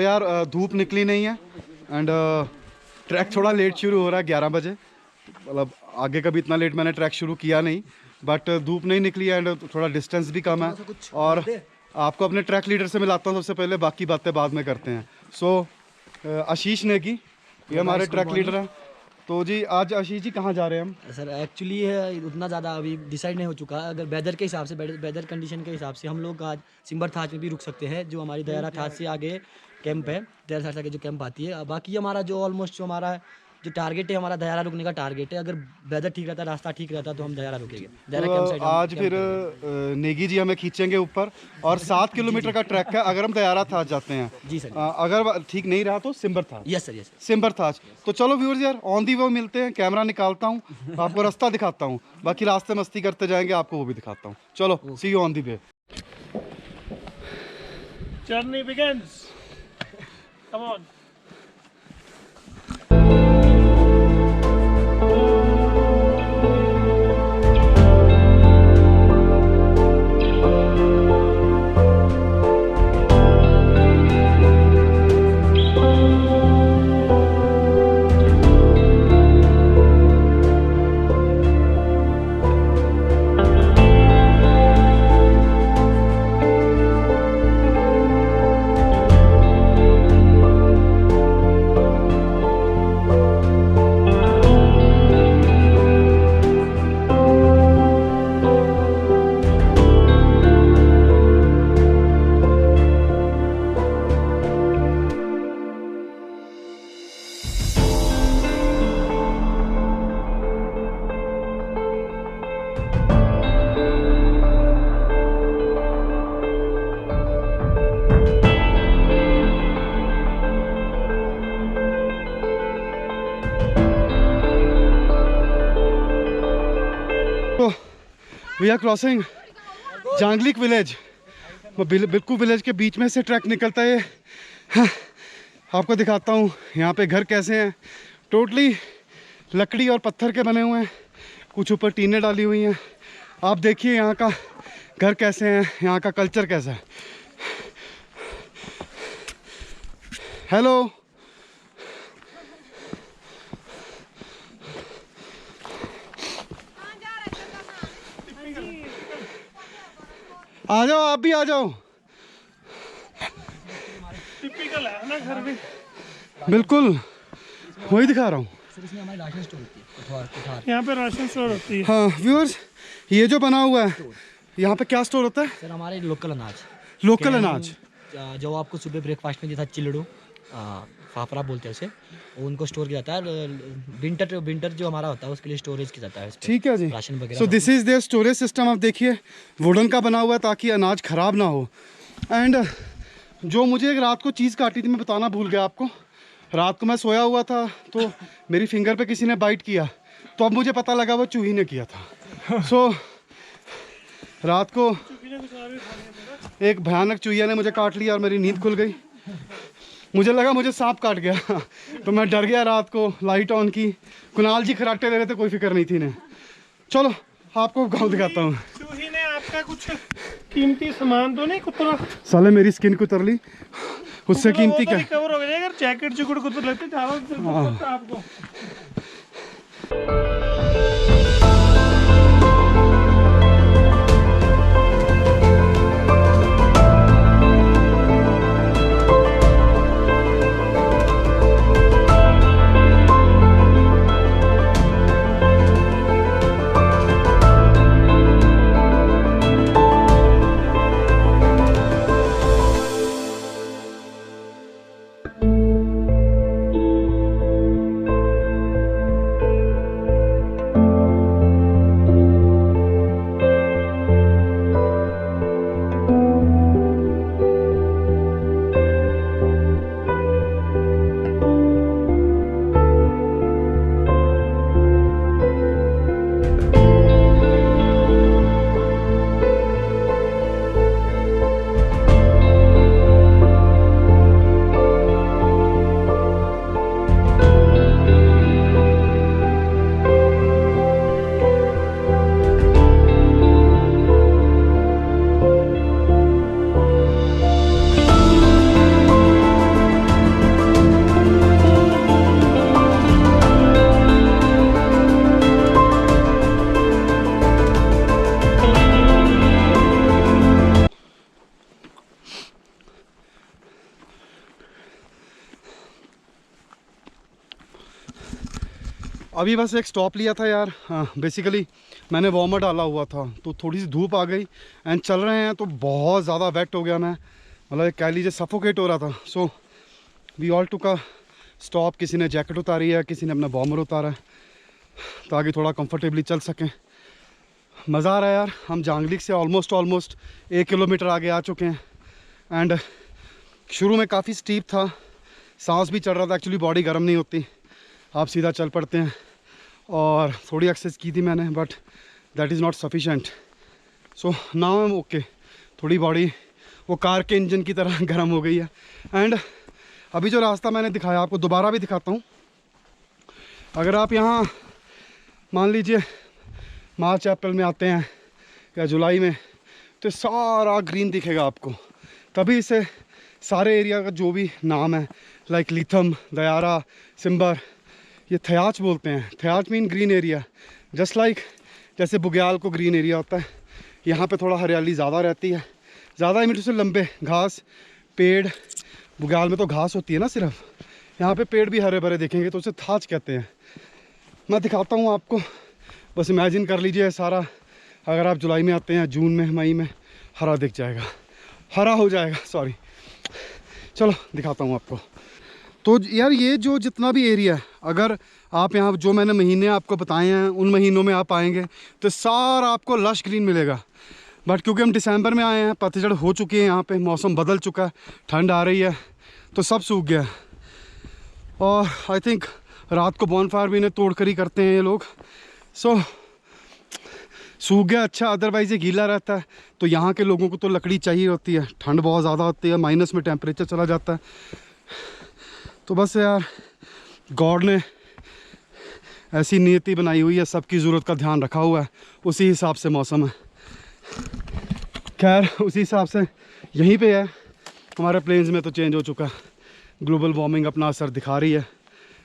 यार धूप निकली नहीं है एंड ट्रैक थोड़ा लेट शुरू हो रहा है 11 बजे, मतलब आगे कभी इतना लेट मैंने ट्रैक शुरू किया नहीं, बट धूप नहीं निकली है एंड थोड़ा डिस्टेंस भी कम है। और आपको अपने ट्रैक लीडर से मिलाता हूँ सबसे पहले, बाकी बातें बाद में करते हैं। सो आशीष नेगी, ये हमारे ट्रैक लीडर हैं। तो जी आज आशीष जी कहाँ जा रहे हैं हम? सर एक्चुअली उतना ज़्यादा अभी डिसाइड नहीं हो चुका। अगर वेदर के हिसाब से, वेदर कंडीशन के हिसाब से हम लोग आज सिम्बर थाच में भी रुक सकते हैं, जो हमारी दयारा थाच से आगे कैंप है, दयारा थाच से आगे जो कैंप आती है। बाकी हमारा जो ऑलमोस्ट जो हमारा जो टारगेट है, हमारा दयारा रुकने का टारगेट है। अगर वेदर ठीक रहता है, रास्ता ठीक रहता है तो हम दयारा रुकेंगे। तो आज फिर नेगी जी हमें खींचेंगे ऊपर और 7 किलोमीटर का ट्रैक है अगर हम दयारा थाच जाते हैं। जी सर। अगर ठीक नहीं रहा तो सिम्बर Thach. Yes sir, yes सिम्बर Thach. तो चलो व्यूअर्स यार ऑन दी वे मिलते हैं, कैमरा निकालता हूँ, आपको रास्ता दिखाता हूँ, बाकी रास्ते मस्ती करते जाएंगे, आपको वो भी दिखाता हूँ। चलो see you on the way. Journey begins. Come on. We are crossing Jangalik village. बिल्कु विलेज के बीच में से ट्रैक निकलता है। हाँ, आपको दिखाता हूँ यहाँ पे घर कैसे हैं। टोटली लकड़ी और पत्थर के बने हुए हैं, कुछ ऊपर टीनें डाली हुई हैं। आप देखिए यहाँ का घर कैसे हैं, यहाँ का कल्चर कैसा है। हेलो, आ जाओ, आप भी आ जाओ। टिपिकल है ना घर भी, बिल्कुल वही दिखा रहा हूँ। इसमें हमारी राशन स्टोर होती है, कुठार। यहाँ पे राशन स्टोर होती है। हाँ व्यूअर्स, ये जो बना हुआ है यहाँ पे क्या स्टोर होता है? सर हमारे लोकल अनाज, लोकल अनाज जो आपको सुबह ब्रेकफास्ट में जैसा चिलड़ू फाफड़ा बोलते हैं उसे, उनको स्टोर किया जाता है। विंटर जो हमारा होता है उसके लिए स्टोरेज किया जाता है। ठीक है जी। राशन वगैरह। So this is their storage system. आप देखिए वुडन का बना हुआ है ताकि अनाज खराब ना हो। एंड जो मुझे एक रात को चीज़ काटी थी, मैं बताना भूल गया आपको। रात को मैं सोया हुआ था तो मेरी फिंगर पे किसी ने बाइट किया, तो अब मुझे पता लगा वो चूही ने किया था। सो रात को एक भयानक चूहिया ने मुझे काट लिया और मेरी नींद खुल गई। मुझे लगा मुझे सांप काट गया तो मैं डर गया। रात को लाइट ऑन की, कुणाल जी खराटे ले रहे थे, कोई फिक्र नहीं थी इन्हें। चलो आपको गाँव दिखाता हूँ। चूही ने आपका कुछ कीमती सामान तो नहीं कुतरा? साले मेरी स्किन कुतर ली, उससे कीमती क्या? कवर हो गया अगर जैकेट जुगड़ कुतर लेते आपको। अभी बस एक स्टॉप लिया था यार। हाँ, बेसिकली मैंने वार्मर डाला हुआ था तो थोड़ी सी धूप आ गई एंड चल रहे हैं तो बहुत ज़्यादा वेट हो गया मैं, मतलब कह लीजिए सफोकेट हो रहा था। So we all took a stop. किसी ने जैकेट उतारी है, किसी ने अपना वार्मर उतारा है ताकि थोड़ा कंफर्टेबली चल सकें। मज़ा आ रहा है यार। हम जांगलीक से ऑलमोस्ट 1 किलोमीटर आगे आ चुके हैं एंड शुरू में काफ़ी स्टीप था, सांस भी चढ़ रहा था। एक्चुअली बॉडी गर्म नहीं होती, आप सीधा चल पड़ते हैं। और थोड़ी एक्सरसाइज की थी मैंने but that is not sufficient. So now I am okay. थोड़ी बॉडी वो कार के इंजन की तरह गर्म हो गई है। एंड अभी जो रास्ता मैंने दिखाया आपको दोबारा भी दिखाता हूँ। अगर आप यहाँ मान लीजिए मार्च अप्रैल में आते हैं या जुलाई में तो सारा ग्रीन दिखेगा आपको। तभी इसे सारे एरिया का जो भी नाम है लाइक लिथम, दयारा, सिम्बर, ये थयाच बोलते हैं। थयाच mean green area. Just like जैसे बुग्याल को ग्रीन एरिया होता है, यहाँ पे थोड़ा हरियाली ज़्यादा रहती है। ज़्यादा मीटर से लंबे घास पेड़, बुग्याल में तो घास होती है ना सिर्फ, यहाँ पे पेड़ भी हरे भरे देखेंगे तो उसे थाच कहते हैं। मैं दिखाता हूँ आपको, बस इमेजिन कर लीजिए सारा। अगर आप जुलाई में आते हैं, जून में, मई में, हरा दिख जाएगा, हरा हो जाएगा, सॉरी। चलो दिखाता हूँ आपको। तो यार ये जो जितना भी एरिया है, अगर आप यहाँ जो मैंने महीने आपको बताए हैं उन महीनों में आप आएंगे तो सारा आपको लश ग्रीन मिलेगा। बट क्योंकि हम दिसंबर में आए हैं, पतझड़ हो चुकी है, यहाँ पे मौसम बदल चुका है, ठंड आ रही है तो सब सूख गया है। और आई थिंक रात को बॉनफायर भी इन्हें तोड़ कर ही करते हैं ये लोग। सो सूख गया अच्छा, अदरवाइज़ ये गीला रहता है। तो यहाँ के लोगों को तो लकड़ी चाहिए होती है, ठंड बहुत ज़्यादा होती है, माइनस में टेम्परेचर चला जाता है। तो बस यार गॉड ने ऐसी नियति बनाई हुई है, सबकी ज़रूरत का ध्यान रखा हुआ है, उसी हिसाब से मौसम है। खैर उसी हिसाब से यहीं पे है। हमारे प्लेन्स में तो चेंज हो चुका है, ग्लोबल वार्मिंग अपना असर दिखा रही है।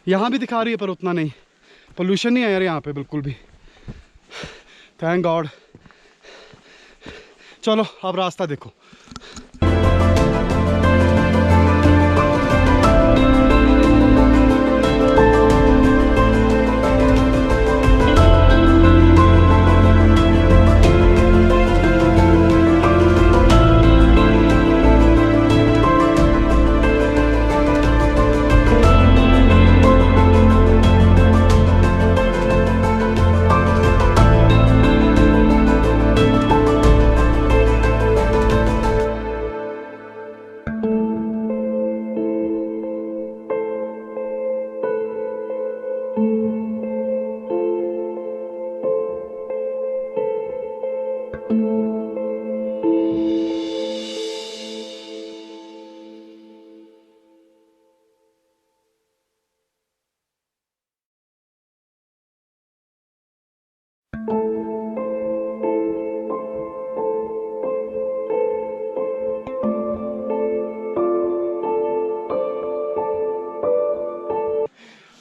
यहाँ भी दिखा रही है पर उतना नहीं, पोल्यूशन नहीं है यार यहाँ पे बिल्कुल भी, थैंक गॉड। चलो अब रास्ता देखो।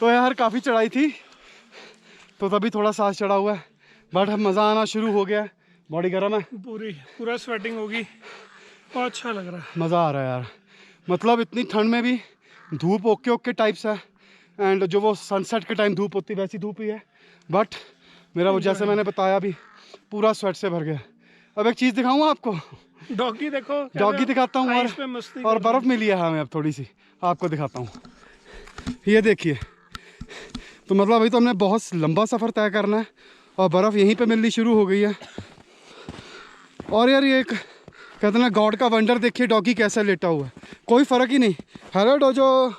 तो यार काफ़ी चढ़ाई थी तो तभी थोड़ा सांस चढ़ा हुआ है, बट अब मज़ा आना शुरू हो गया है। बॉडी गर्म है, पूरा स्वेटिंग होगी और अच्छा लग रहा है, मज़ा आ रहा है यार। मतलब इतनी ठंड में भी धूप ओके ओके टाइप्स है एंड जो वो सनसेट के टाइम धूप होती है वैसी धूप ही है। बट मेरा वो जैसे मैंने बताया अभी पूरा स्वेट से भर गया। अब एक चीज़ दिखाऊँ आपको, डॉगी देखो, डॉगी दिखाता हूँ। आइस पे मस्ती और कर रहा बर्फ़ मिली है हमें, अब थोड़ी सी आपको दिखाता हूँ। ये देखिए, तो मतलब अभी तो हमने बहुत लंबा सफ़र तय करना है और बर्फ़ यहीं पे मिलनी शुरू हो गई है। और यार ये एक कहते हैं गॉड का वंडर, देखिए डॉगी कैसा लेटा हुआ है, कोई फ़र्क ही नहीं। हेलो डोजो,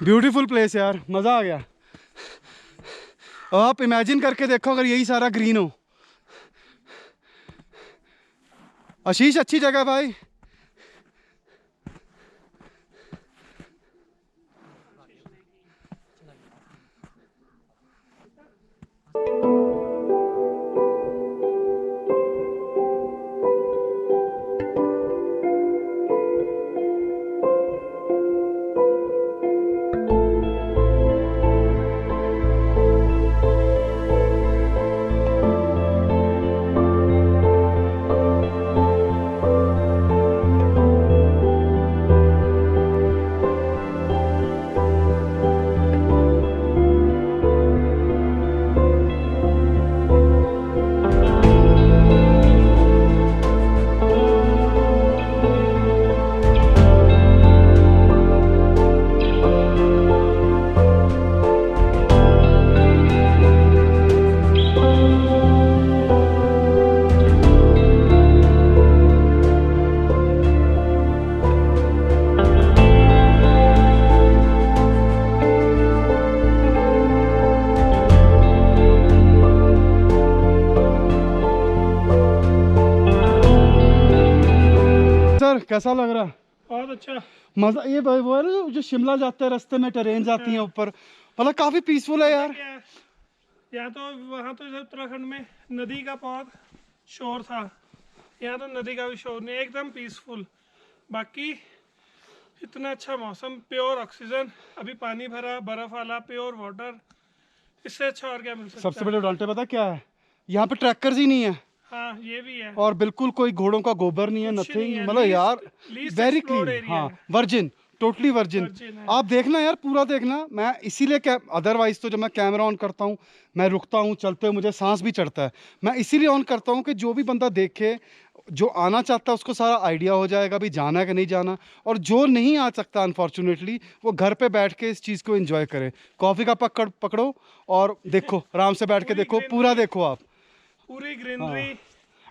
ब्यूटीफुल प्लेस यार, मज़ा आ गया। आप इमेजिन करके देखो अगर यही सारा ग्रीन हो। आशीष अच्छी जगह भाई। सर, कैसा लग रहा है? बहुत अच्छा। मजा ये वो है ना जो शिमला जाते हैं रास्ते में ट्रेन जाती है ऊपर, मतलब काफी पीसफुल है यार। यहाँ तो वहाँ तो उत्तराखंड में नदी का बहुत शोर था, यहाँ तो नदी का भी शोर नहीं, एकदम पीसफुल। बाकी इतना अच्छा मौसम, प्योर ऑक्सीजन, अभी पानी भरा, बर्फ वाला प्योर वाटर, इससे अच्छा और क्या मिल सकता है। सबसे बड़े उड़ानटे पता क्या है, यहाँ पे ट्रैकर्स ही नहीं है। हाँ ये भी है। और बिल्कुल कोई घोड़ों का गोबर नहीं है, नथिंग, मतलब यार वेरी क्लीन। हाँ वर्जिन, टोटली वर्जिन। आप देखना यार, पूरा देखना। मैं इसीलिए अदरवाइज तो जब मैं कैमरा ऑन करता हूँ, मैं रुकता हूँ, चलते हुए मुझे सांस भी चढ़ता है। मैं इसीलिए ऑन करता हूँ कि जो भी बंदा देखे, जो आना चाहता है उसको सारा आइडिया हो जाएगा भी जाना है कि नहीं जाना। और जो नहीं आ सकता अनफॉर्चुनेटली, वो घर पे बैठ के इस चीज़ को एंजॉय करे। कॉफ़ी का पकड़ो और देखो, आराम से बैठ के देखो, पूरा देखो आप, पूरी ग्रीनरी।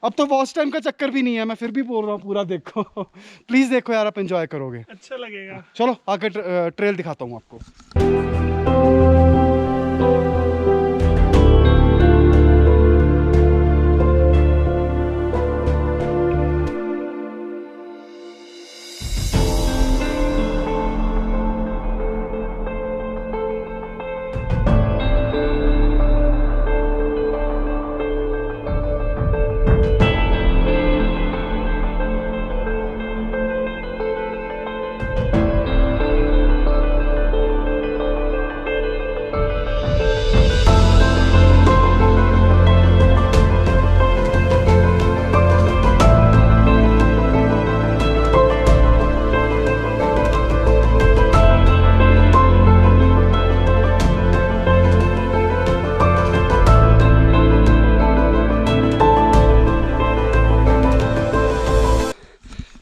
अब तो वॉच टाइम का चक्कर भी नहीं है, मैं फिर भी बोल रहा हूँ पूरा देखो। प्लीज़ देखो यार, आप एंजॉय करोगे, अच्छा लगेगा। चलो आगे ट्रेल दिखाता हूँ आपको।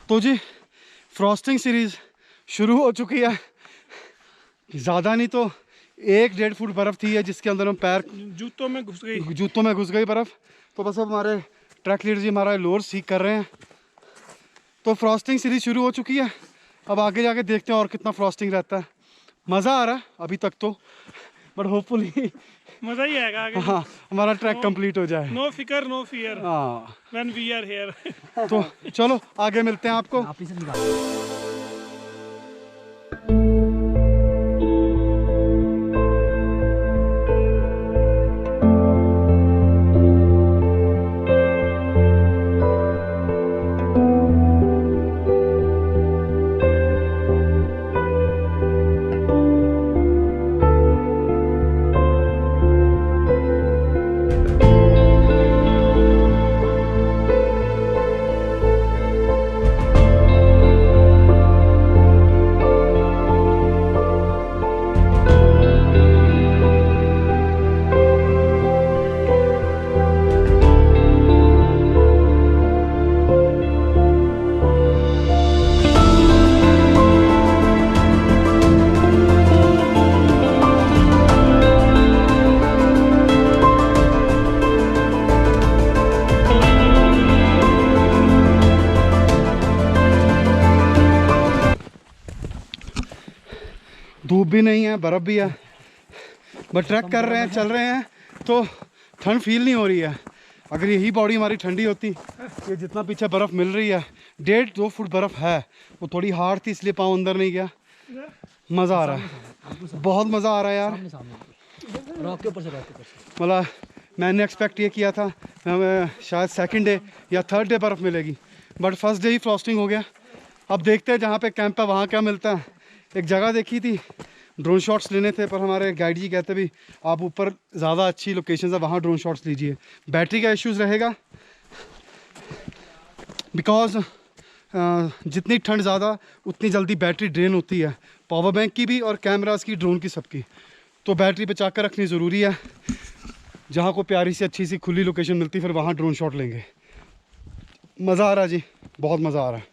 तो जी फ्रॉस्टिंग सीरीज़ शुरू हो चुकी है। ज़्यादा नहीं तो 1-1.5 फुट बर्फ़ थी है, जिसके अंदर हम पैर जूतों में घुस गई बर्फ़। तो बस अब हमारे ट्रैक लीडर जी हमारा लोअर सीख कर रहे हैं। तो फ्रॉस्टिंग सीरीज़ शुरू हो चुकी है, अब आगे जाके देखते हैं और कितना फ्रॉस्टिंग रहता है। मज़ा आ रहा है अभी तक तो, बट होपफुली मज़ा ही आएगा आगे। हाँ, हमारा ट्रैक कंप्लीट हो जाए। नो फिकर no fear when we are here. तो चलो आगे मिलते हैं आपको। आप इसे निकालो। धूप भी नहीं है, बर्फ़ भी है, बट ट्रैक कर रहे हैं, चल रहे हैं, तो ठंड फील नहीं हो रही है। अगर यही बॉडी हमारी ठंडी होती, ये जितना पीछे बर्फ़ मिल रही है, 1.5-2 फुट बर्फ़ है, वो थोड़ी हार्ड थी इसलिए पाँव अंदर नहीं गया। मज़ा आ रहा है, बहुत मज़ा आ रहा है यार। रॉक के ऊपर से मतलब मैंने एक्सपेक्ट ये किया था हमें शायद सेकंड डे या थर्ड डे बर्फ़ मिलेगी, but first day he frosting हो गया। अब देखते हैं जहाँ पे कैंप है वहाँ क्या मिलता है। एक जगह देखी थी, ड्रोन शॉट्स लेने थे, पर हमारे गाइड जी कहते भी आप ऊपर ज़्यादा अच्छी लोकेशन है वहाँ ड्रोन शॉट्स लीजिए। बैटरी का इश्यूज़ रहेगा, बिकॉज जितनी ठंड ज़्यादा उतनी जल्दी बैटरी ड्रेन होती है, पावर बैंक की भी और कैमरास की, ड्रोन की, सबकी। तो बैटरी बचा कर रखनी ज़रूरी है। जहाँ को प्यारी सी अच्छी सी खुली लोकेशन मिलती फिर वहाँ ड्रोन शॉट लेंगे। मज़ा आ रहा है जी, बहुत मज़ा आ रहा है।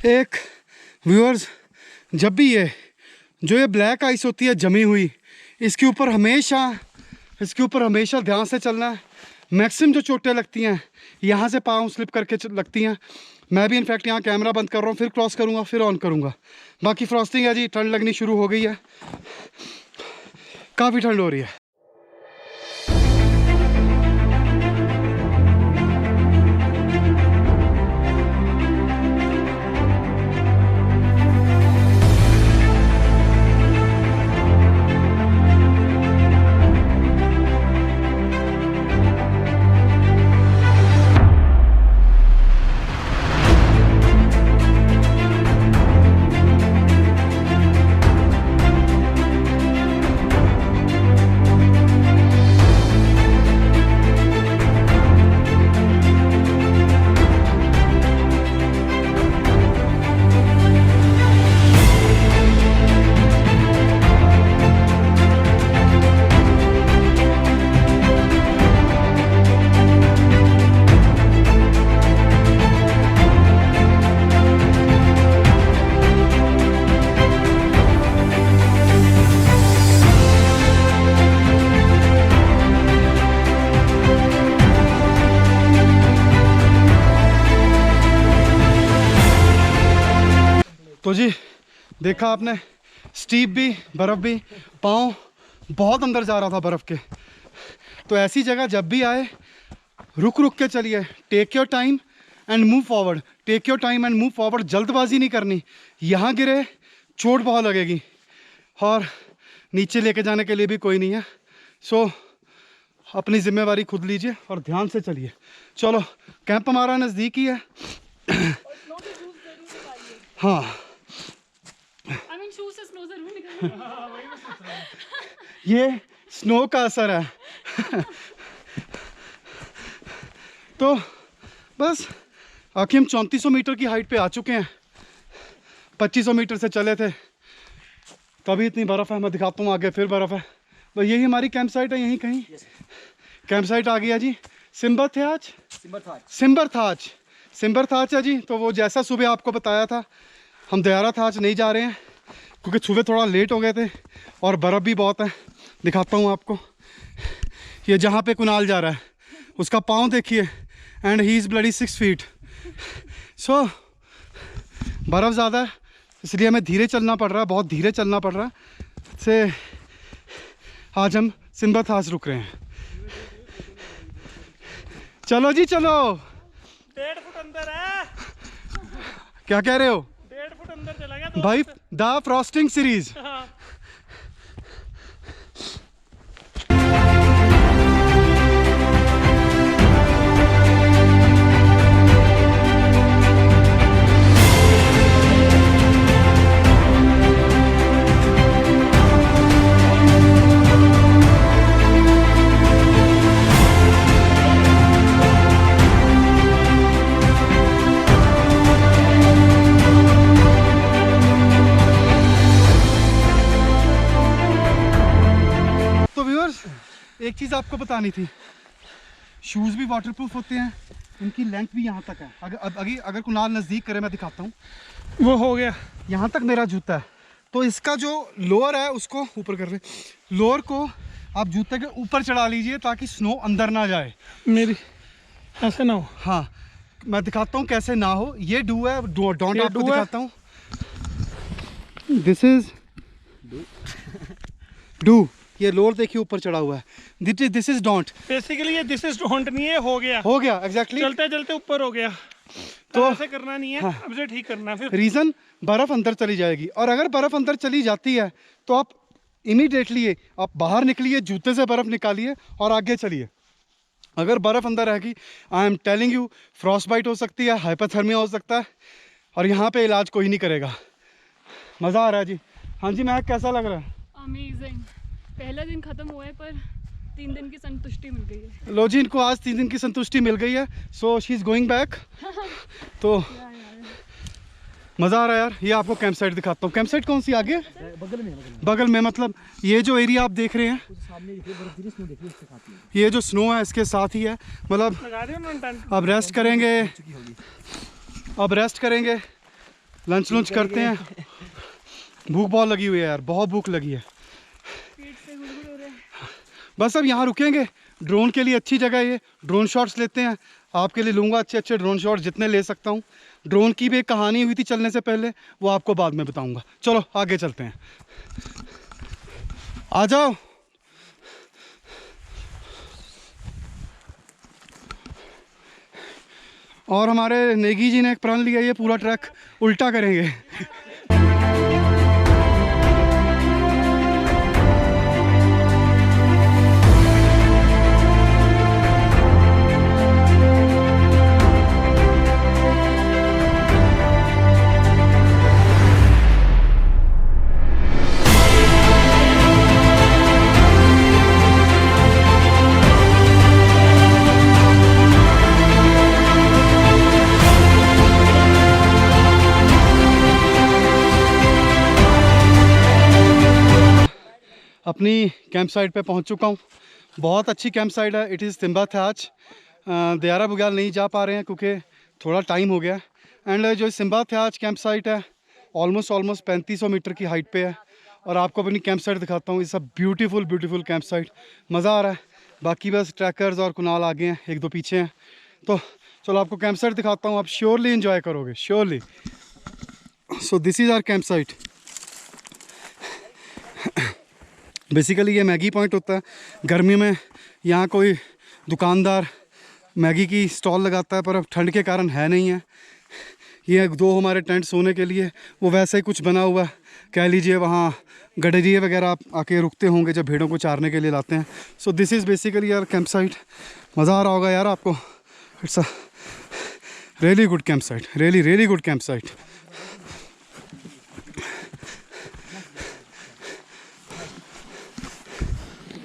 एक व्यूअर्स, जब भी ये ब्लैक आइस होती है जमी हुई, इसके ऊपर हमेशा ध्यान से चलना है। मैक्सिमम जो चोटें लगती हैं यहाँ से पाँव स्लिप करके लगती हैं। मैं भी इनफैक्ट यहाँ कैमरा बंद कर रहा हूँ, फिर क्रॉस करूँगा, फिर ऑन करूँगा। बाकी फ्रॉस्टिंग है जी, ठंड लगनी शुरू हो गई है, काफ़ी ठंड हो रही है। तो जी देखा आपने, स्टीप भी, बर्फ़ भी, पाँव बहुत अंदर जा रहा था बर्फ़ के। तो ऐसी जगह जब भी आए रुक रुक के चलिए। Take your time and move forward, take your time and move forward. जल्दबाजी नहीं करनी, यहाँ गिरे चोट बहुत लगेगी और नीचे लेके जाने के लिए भी कोई नहीं है। सो अपनी जिम्मेवारी खुद लीजिए और ध्यान से चलिए। चलो कैंप हमारा नज़दीक ही है। हाँ ये स्नो का असर है। तो बस आखिर हम 3400 मीटर की हाइट पे आ चुके हैं। 2500 मीटर से चले थे तभी इतनी बर्फ़ है। मैं दिखाता हूँ आगे, फिर बर्फ़ है। तो यही हमारी कैंप साइट है, यहीं कहीं कैंप साइट आ गया जी। सिम्बर थाच है जी। तो वो जैसा सुबह आपको बताया था, हम दयारा थाच नहीं जा रहे हैं क्योंकि सुबह थोड़ा लेट हो गए थे और बर्फ़ भी बहुत है। दिखाता हूँ आपको, ये जहाँ पे कुणाल जा रहा है उसका पाँव देखिए, and he is bloody 6 feet. So बर्फ़ ज़्यादा है इसलिए हमें धीरे चलना पड़ रहा है, बहुत धीरे चलना पड़ रहा है। से आज हम सिम्बर थाच रुक रहे हैं। चलो जी चलो। 1.5 फुट अंदर है। क्या कह रहे हो? 1.5 फुट अंदर चला गया भाई द फ्रॉस्टिंग सीरीज। हाँ। एक चीज़ आपको बतानी थी, शूज़ भी वाटरप्रूफ होते हैं, इनकी लेंथ भी यहाँ तक है। अगर कुणाल नज़दीक करे, मैं दिखाता हूँ। वो हो गया, यहाँ तक मेरा जूता है। तो इसका जो लोअर है उसको ऊपर कर रहे, लोअर को आप जूते के ऊपर चढ़ा लीजिए ताकि स्नो अंदर ना जाए। मेरी ऐसे ना हो। हाँ मैं दिखाता हूँ कैसे ना हो। ये डू है, डोंट आपको दिखाता हूँ। This is do. ये लोअर देखिए ऊपर चढ़ा हुआ है। This is don't. बेसिकली ये दिस इज डोंट नहीं है, हो गया एग्जैक्टली। चलते चलते ऊपर हो गया, तो ऐसे करना नहीं है। हाँ। अब से ठीक करना है। फिर रीज़न बर्फ़ अंदर चली जाएगी, और अगर बर्फ़ अंदर चली जाती है तो आप इमीडिएटली आप बाहर निकलिए, जूते से बर्फ़ निकालिए और आगे चलिए। अगर बर्फ़ अंदर रहेगी, I am telling you, frost bite हो सकती है, हाइपोथर्मिया हो सकता है, और यहाँ पे इलाज कोई नहीं करेगा। मज़ा आ रहा है जी। हाँ जी महक, कैसा लग रहा है? अमेजिंग। पहला दिन खत्म हुआ है पर 3 दिन की संतुष्टि मिल गई है। लो जी, इनको आज 3 दिन की संतुष्टि मिल गई है। So she is going back. तो मज़ा आ रहा है यार। ये आपको कैंप साइट दिखाता हूँ। कैंप साइट कौन सी आगे? बगल में मतलब ये जो एरिया आप देख रहे हैं, ये जो स्नो है इसके साथ ही है। मतलब अब रेस्ट करेंगे, लंच लंच करते हैं। भूख बहुत लगी हुई है यार, बहुत भूख लगी है। पेट से गुड़गुड़ हो रहा है। बस अब यहाँ रुकेंगे। ड्रोन के लिए अच्छी जगह है ये, ड्रोन शॉट्स लेते हैं। आपके लिए लूँगा अच्छे अच्छे ड्रोन शॉट्स जितने ले सकता हूँ। ड्रोन की भी एक कहानी हुई थी चलने से पहले, वो आपको बाद में बताऊँगा। चलो आगे चलते हैं, आ जाओ। और हमारे नेगी जी ने एक प्रण लिया, ये पूरा ट्रैक उल्टा करेंगे। अपनी कैंप साइट पे पहुंच चुका हूं। बहुत अच्छी कैंप साइट है। It is Simba Thach. दयारा बुग्याल नहीं जा पा रहे हैं क्योंकि थोड़ा टाइम हो गया। एंड जो सिम्बा थैच कैंप साइट है ऑलमोस्ट 3500 मीटर की हाइट पे है। और आपको अपनी कैंप साइट दिखाता हूँ। It's a beautiful beautiful camp site, मज़ा आ रहा है। बाकी बस ट्रैकर्स और कुणाल आगे हैं, एक दो पीछे हैं। तो चलो आपको कैंप साइट दिखाता हूँ, आप श्योरली इन्जॉय करोगे, surely. So this is our camp site. Basically ये मैगी पॉइंट होता है। गर्मी में यहाँ कोई दुकानदार मैगी की स्टॉल लगाता है, पर अब ठंड के कारण है नहीं है। ये दो हमारे टेंट सोने के लिए, वो वैसे ही कुछ बना हुआ है, कह लीजिए वहाँ गडरिए वगैरह आप आके रुकते होंगे जब भेड़ों को चारने के लिए लाते हैं। सो दिस इज़ बेसिकली यार कैंप साइट। मज़ा आ रहा होगा यार आपको। It's a really good camp site, really good camp site.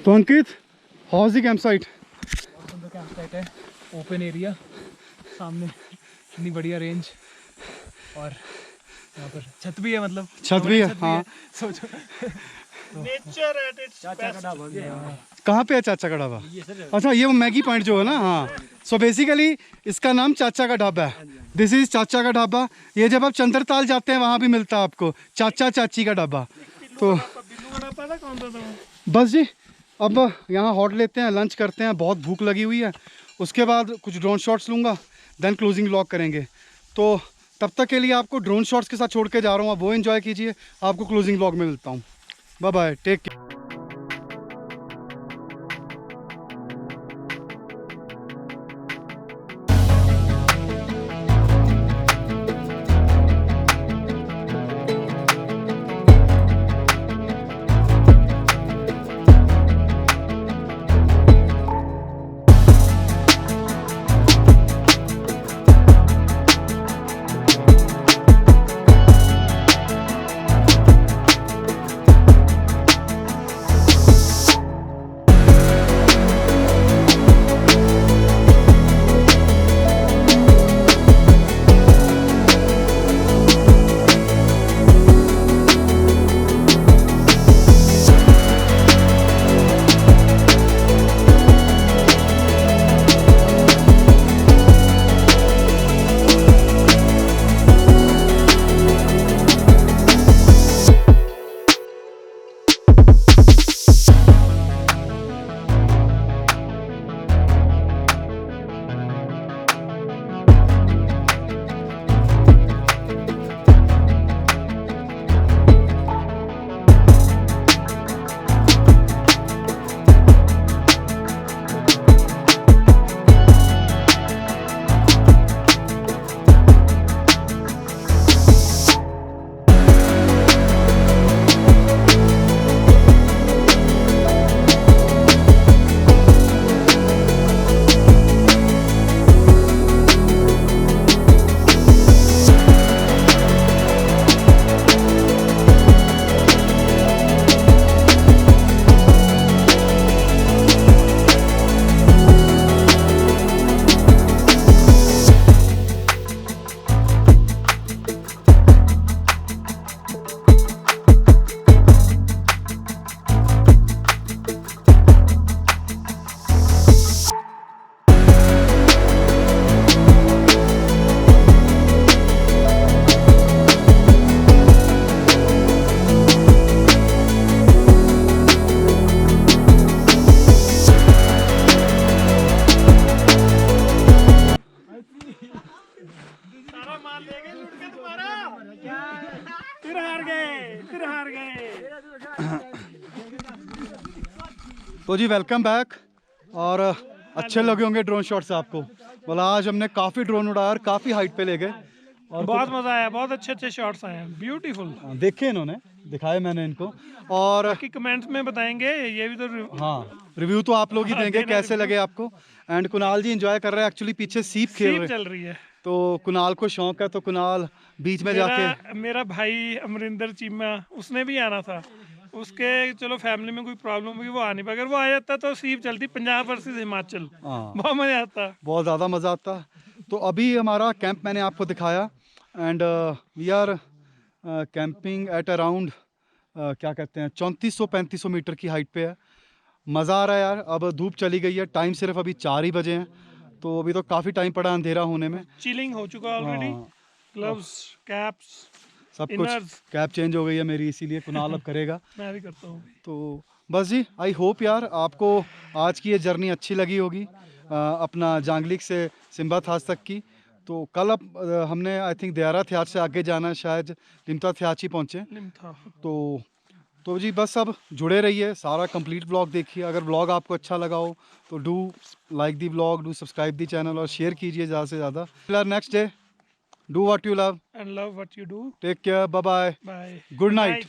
तो Ankit, how is the camp site? Camp site है, ओपन एरिया, सामने इतनी बढ़िया रेंज, और यहाँ पर छत भी है, मतलब छत भी है, हाँ। सोचो नेचर एट इट्स बेस्ट। कहाँ पे है चाचा का ढाबा? अच्छा, ये वो मैगी पॉइंट जो है ना, हाँ। सो बेसिकली इसका नाम चाचा का ढाबा है। दिस इज चाचा का ढाबा। ये जब आप चंद्रताल जाते हैं वहाँ भी मिलता है आपको चाचा चाची का ढाबा। तो बिल्लू बड़ा पता कौन था तुम्हें? बस जी, अब यहाँ हॉट लेते हैं, लंच करते हैं, बहुत भूख लगी हुई है। उसके बाद कुछ ड्रोन शॉट्स लूँगा, देन क्लोजिंग व्लॉग करेंगे। तो तब तक के लिए आपको ड्रोन शॉट्स के साथ छोड़ के जा रहा हूँ, आप वो एंजॉय कीजिए। आपको क्लोजिंग व्लॉग में मिलता हूँ। Bye bye, take care. फिर हार गए। तो जी वेलकम बैक। और अच्छे लगे होंगे ड्रोन शॉट्स आपको। बोला आज हमने काफ़ी ड्रोन उड़ाया और काफ़ी हाइट पे ले गए। और बहुत मजा आया, बहुत अच्छे अच्छे शॉट्स आए हैं, ब्यूटीफुल। देखे इन्होंने, दिखाए मैंने इनको। और बाकी कमेंट्स में बताएंगे, ये भी तो हाँ रिव्यू तो आप लोग ही देंगे कैसे लगे आपको। एंड कुणाल जी एंजॉय कर रहे हैं, एक्चुअली पीछे सीप खेल सीप रहे चल रही है। तो कुणाल को शौक है, तो कुणाल बीच में जाके मेरा भाई अमरिंदर चीमा, उसने भी आना था, उसके चलो फैमिली में कोई प्रॉब्लम हुई, वो आ नहीं पाया। अगर वो आ जाता तो सीप चलती पंजाब वर्सेस हिमाचल, हाँ बहुत मजा आता। बहुत ज़्यादा मज़ा आता। तो अभी हमारा कैंप मैंने आपको दिखाया and we are camping at around क्या कहते हैं 3400-3500 मीटर की हाइट पे है। मज़ा आ रहा है यार। अब धूप चली गई है, टाइम सिर्फ अभी 4 ही बजे हैं, तो अभी तो काफ़ी टाइम पड़ा अंधेरा होने में। चिलिंग हो चुका ऑलरेडी, हाँ, ग्लव्स, कैप्स, सब कुछ। इनर्स। कैप चेंज हो गई है मेरी, इसीलिए कुणाल अब करेगा। मैं भी करता हूँ। तो बस जी, आई होप यार आपको आज की ये जर्नी अच्छी लगी होगी, अपना जांगलिक से सिम्बा थास तक की। तो कल अब हमने आई थिंक दयारा थ्याच से आगे जाना है, शायद लिम्ता थ्याच ही पहुँचे। लिम्था। तो जी बस अब जुड़े रहिए, सारा कंप्लीट व्लॉग देखिए। अगर व्लॉग आपको अच्छा लगा हो तो do like the vlog, do subscribe the channel और शेयर कीजिए ज़्यादा से ज़्यादा। Next day do what you love, and love what you do. Take care, bye bye, bye, good night.